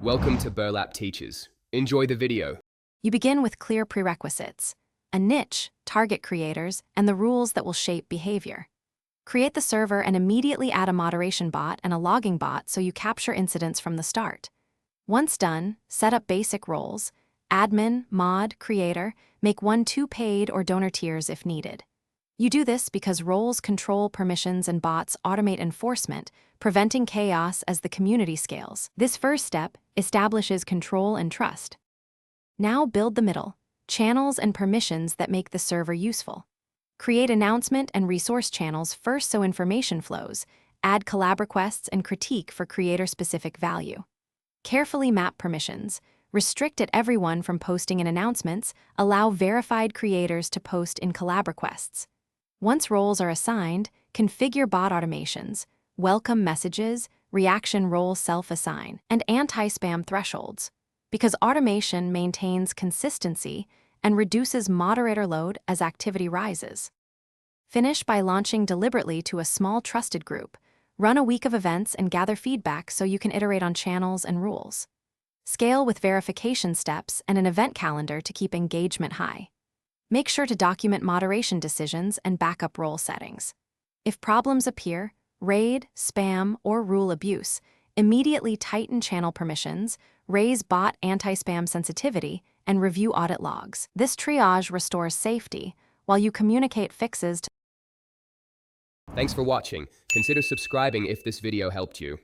Welcome to Burlap Teachers. Enjoy the video. You begin with clear prerequisites, a niche, target creators, and the rules that will shape behavior. Create the server and immediately add a moderation bot and a logging bot so you capture incidents from the start. Once done, set up basic roles: admin, mod, creator, make 2 paid or donor tiers if needed. You do this because roles control permissions and bots automate enforcement, preventing chaos as the community scales. This first step establishes control and trust. Now build the middle, channels and permissions that make the server useful. Create announcement and resource channels first so information flows. Add collab requests and critique for creator-specific value. Carefully map permissions. Restrict everyone from posting in announcements. Allow verified creators to post in collab requests. Once roles are assigned, configure bot automations, welcome messages, reaction role self-assign, and anti-spam thresholds, because automation maintains consistency and reduces moderator load as activity rises. Finish by launching deliberately to a small trusted group. Run a week of events and gather feedback so you can iterate on channels and rules. Scale with verification steps and an event calendar to keep engagement high. Make sure to document moderation decisions and backup role settings. If problems appear, raid, spam, or rule abuse, immediately tighten channel permissions, raise bot anti-spam sensitivity, and review audit logs. This triage restores safety while you communicate fixes to Thanks for watching. Consider subscribing if this video helped you.